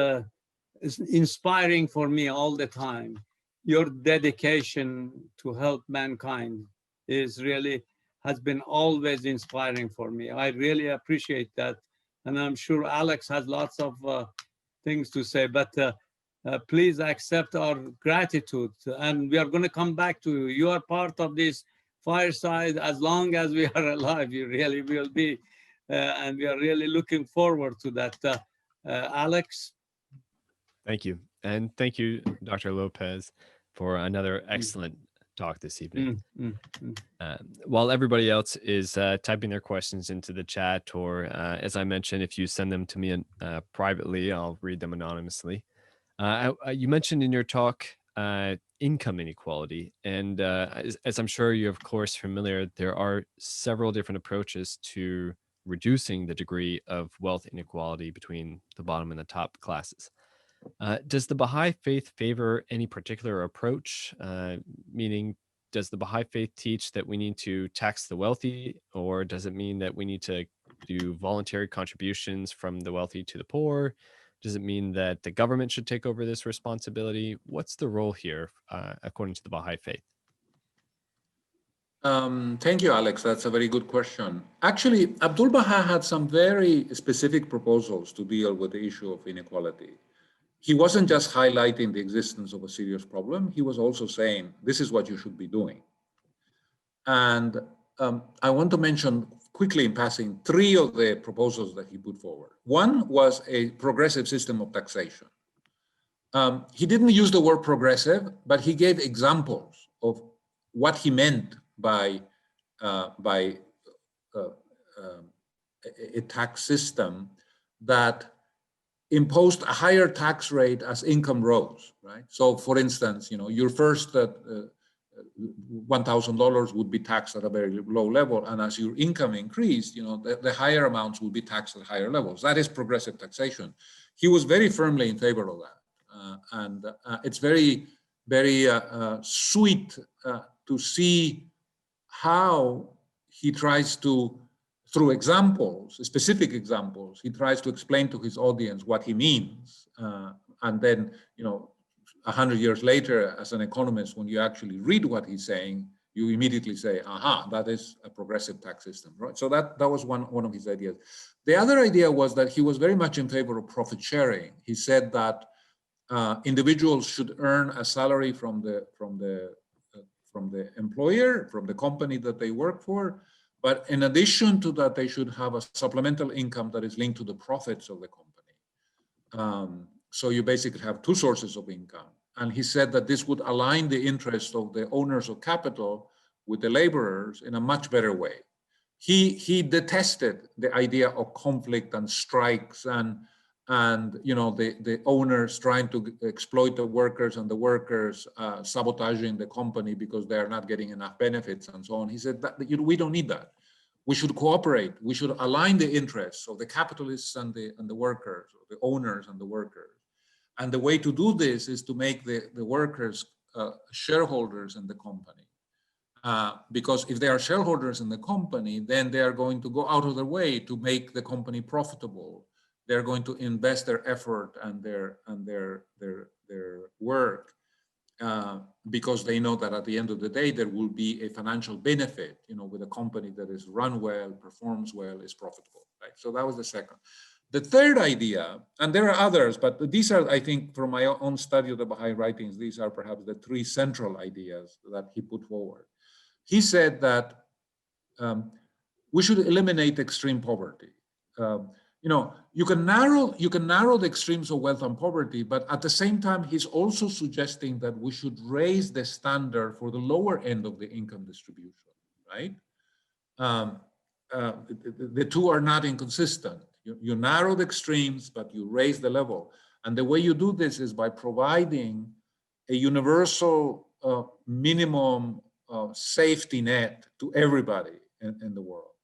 inspiring for me all the time. Your dedication to help mankind is really has been always inspiring for me. I really appreciate that. And I'm sure Alex has lots of things to say, but please accept our gratitude. And we are going to come back to you. You are part of this fireside as long as we are alive. You really will be. And we are really looking forward to that. Alex? Thank you. And thank you, Dr. Lopez, for another excellent talk this evening. While everybody else is typing their questions into the chat, or as I mentioned, if you send them to me privately, I'll read them anonymously. You mentioned in your talk income inequality. And as I'm sure you're, of course, familiar, there are several different approaches to reducing the degree of wealth inequality between the bottom and the top classes. Does the Baha'i faith favor any particular approach? Meaning, does the Baha'i faith teach that we need to tax the wealthy, or does it mean that we need to do voluntary contributions from the wealthy to the poor? Does it mean that the government should take over this responsibility? What's the role here, according to the Baha'i faith? Thank you, Alex. That's a very good question. Actually, Abdul Baha had some very specific proposals to deal with the issue of inequality. He wasn't just highlighting the existence of a serious problem. He was also saying, this is what you should be doing. And I want to mention quickly in passing 3 of the proposals that he put forward. One was a progressive system of taxation. He didn't use the word progressive, but he gave examples of what he meant by a tax system that imposed a higher tax rate as income rose, right? So for instance, you know, your first $1,000 would be taxed at a very low level. And as your income increased, you know, the higher amounts will be taxed at higher levels. That is progressive taxation. He was very firmly in favor of that. And it's very, very sweet to see how he tries to, through examples, specific examples, he tries to explain to his audience what he means. And then, you know, 100 years later, as an economist, when you actually read what he's saying, you immediately say, aha, that is a progressive tax system, right? So that was one of his ideas. The other idea was that he was very much in favor of profit sharing. He said that individuals should earn a salary from the employer, from the company that they work for. But in addition to that, they should have a supplemental income that is linked to the profits of the company. So you basically have 2 sources of income. And he said that this would align the interests of the owners of capital with the laborers in a much better way. He detested the idea of conflict and strikes and you know, the owners trying to exploit the workers and the workers sabotaging the company because they are not getting enough benefits and so on. He said that we don't need that. We should cooperate. We should align the interests of the capitalists and the workers, or the owners and the workers. And the way to do this is to make the workers shareholders in the company. Because if they are shareholders in the company, then they are going to go out of their way to make the company profitable. They're going to invest their effort and their work because they know that at the end of the day, there will be a financial benefit, with a company that is run well, performs well, is profitable, right? So that was the second. The third idea, and there are others, but these are, I think, from my own study of the Baha'i writings, these are perhaps the three central ideas that he put forward. He said that we should eliminate extreme poverty. You can narrow the extremes of wealth and poverty, but at the same time, he's also suggesting that we should raise the standard for the lower end of the income distribution, right? The two are not inconsistent. You narrow the extremes, but you raise the level. And the way you do this is by providing a universal minimum safety net to everybody in the world.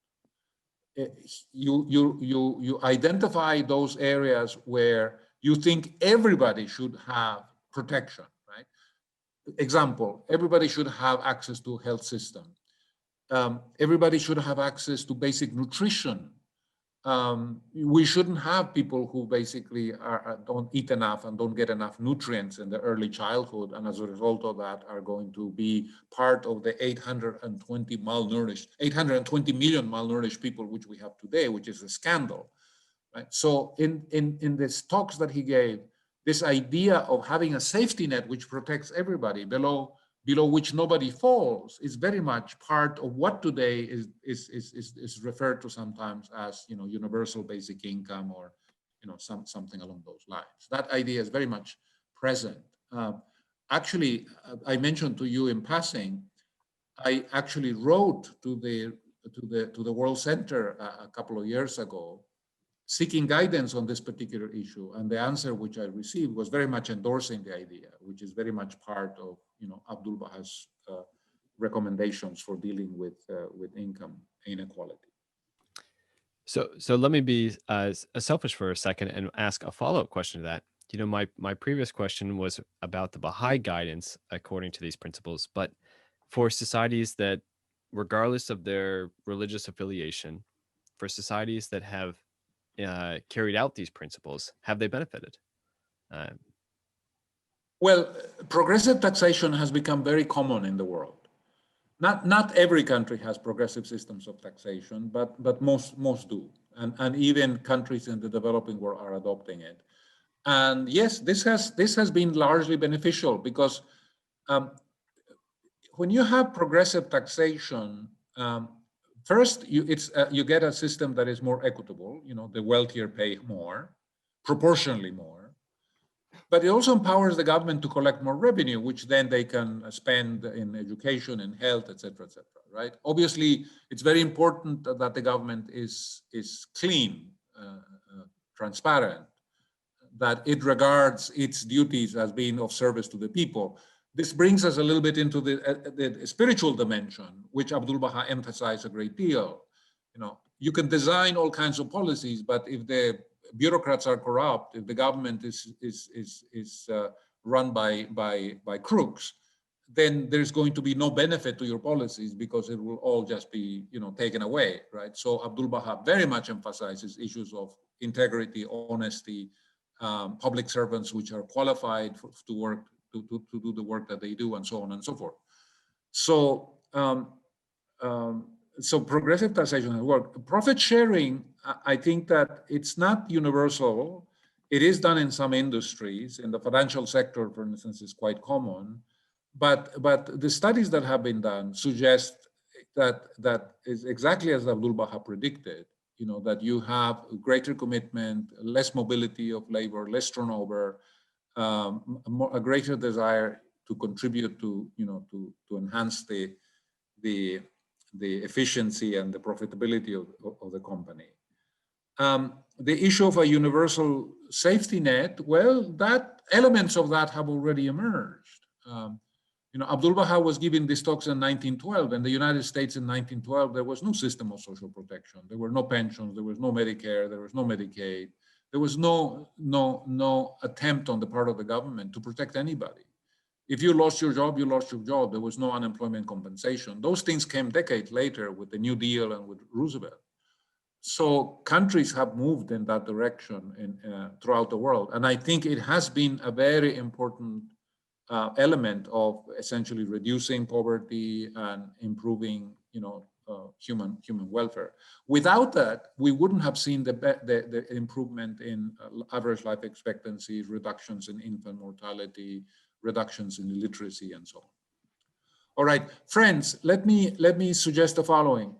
You identify those areas where you think everybody should have protection, right? Example, everybody should have access to a health system. Everybody should have access to basic nutrition. We shouldn't have people who basically don't eat enough and don't get enough nutrients in the early childhood, and as a result of that are going to be part of the 820 million malnourished people which we have today, which is a scandal, right? So in these talks that he gave, this idea of having a safety net which protects everybody below which nobody falls is very much part of what today is referred to sometimes as universal basic income or something along those lines. That idea is very much present. Actually, I mentioned to you in passing, I actually wrote to the World Center a couple of years ago, seeking guidance on this particular issue, and the answer which I received was very much endorsing the idea, which is very much part of Abdul Baha's recommendations for dealing with income inequality. So let me be selfish for a second and ask a follow-up question to that. My previous question was about the Baha'i guidance according to these principles, but for societies that, regardless of their religious affiliation, for societies that have carried out these principles, have they benefited? Well, progressive taxation has become very common in the world. Not every country has progressive systems of taxation, but most do, and even countries in the developing world are adopting it. And yes, this has been largely beneficial because when you have progressive taxation, first you get a system that is more equitable. The wealthier pay more, proportionally more. But it also empowers the government to collect more revenue, which then they can spend in education and health, et cetera, right? Obviously, it's very important that the government is clean, transparent, that it regards its duties as being of service to the people. This brings us a little bit into the spiritual dimension, which Abdul Baha emphasized a great deal. You can design all kinds of policies, but if the bureaucrats are corrupt, if the government is run by crooks, then there's going to be no benefit to your policies because it will all just be taken away, right? So Abdul Baha very much emphasizes issues of integrity, honesty, public servants which are qualified to work to do the work that they do, and so on and so forth. So so progressive taxation has worked. Profit sharing, I think that it's not universal. It is done in some industries. In the financial sector, for instance, is quite common. But the studies that have been done suggest that is exactly as Abdul Baha predicted, that you have greater commitment, less mobility of labor, less turnover, a greater desire to contribute to enhance the efficiency and the profitability of the company. The issue of a universal safety net, well, that elements of that have already emerged. Abdul Baha was giving these talks in 1912. In the United States in 1912, there was no system of social protection. There were no pensions, there was no Medicare, there was no Medicaid, There was no attempt on the part of the government to protect anybody. If you lost your job, you lost your job. There was no unemployment compensation. Those things came decades later with the New Deal and with Roosevelt. So countries have moved in that direction throughout the world. And I think it has been a very important element of essentially reducing poverty and improving, human welfare. Without that, we wouldn't have seen the improvement in average life expectancy, reductions in infant mortality, reductions in illiteracy, and so on. All right, friends, let me suggest the following.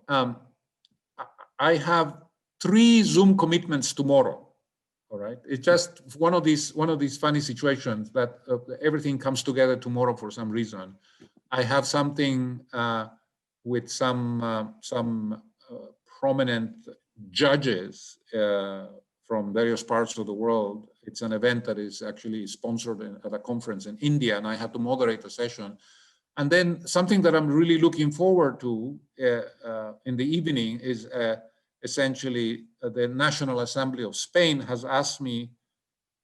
I have 3 Zoom commitments tomorrow. All right, it's just one of these funny situations that everything comes together tomorrow for some reason. I have something with some prominent judges from various parts of the world. It's an event that is actually sponsored at a conference in India, and I have to moderate a session. And then something that I'm really looking forward to in the evening is essentially the National Assembly of Spain has asked me,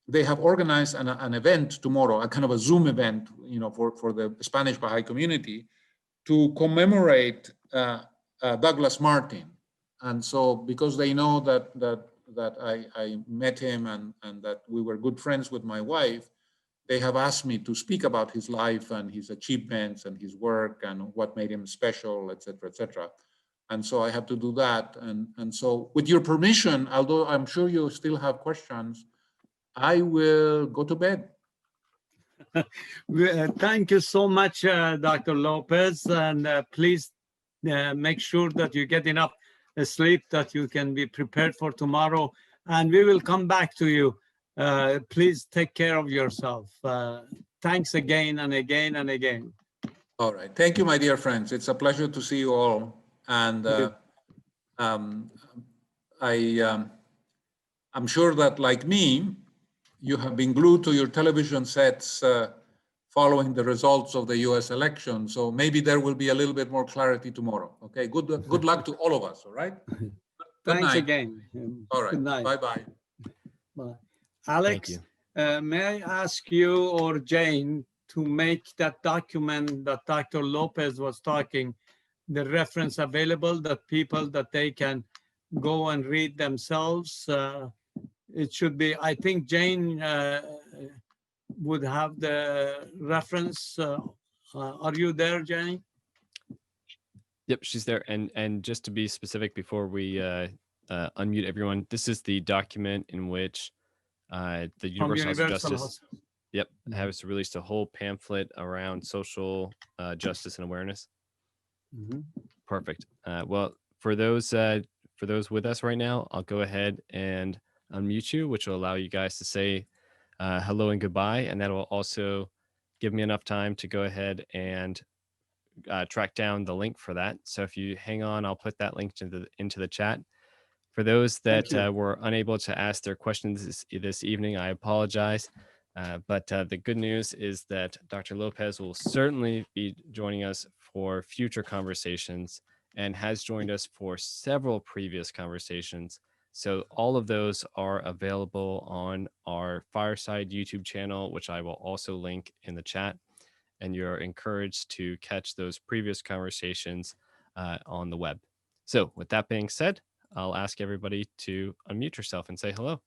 they have organized an event tomorrow, a kind of a Zoom event, for the Spanish Bahá'í community to commemorate Douglas Martin. And so because they know that I met him and that we were good friends with my wife, they have asked me to speak about his life and his achievements and his work and what made him special, et cetera, et cetera. And so I have to do that. And so with your permission, although I'm sure you still have questions, I will go to bed. Thank you so much, Dr. Lopez. And please make sure that you get enough sleep, that you can be prepared for tomorrow. And we will come back to you. Please take care of yourself. Thanks again and again and again. All right. Thank you, my dear friends. It's a pleasure to see you all. And I'm sure that, like me, you have been glued to your television sets following the results of the US election. So maybe there will be a little bit more clarity tomorrow. Okay, good luck to all of us, all right? Thanks again. All right, Good night. bye-bye. Bye. Alex, may I ask you or Jane to make that document that Dr. Lopez was talking, the reference available, that people that they can go and read themselves? It should be, I think Jane would have the reference. Are you there, Jane? Yep, she's there. And just to be specific before we unmute everyone, this is the document in which the Universal House of Justice has released a whole pamphlet around social justice and awareness. Mm-hmm. Perfect. Well, for those with us right now, I'll go ahead and unmute you, which will allow you guys to say hello and goodbye, and that will also give me enough time to go ahead and track down the link for that. So if you hang on, I'll put that link into the chat. For those that were unable to ask their questions this evening, I apologize. But the good news is that Dr. Lopez will certainly be joining us for future conversations and has joined us for several previous conversations. So all of those are available on our Fireside YouTube channel, which I will also link in the chat. And you're encouraged to catch those previous conversations on the web. So with that being said, I'll ask everybody to unmute yourself and say hello.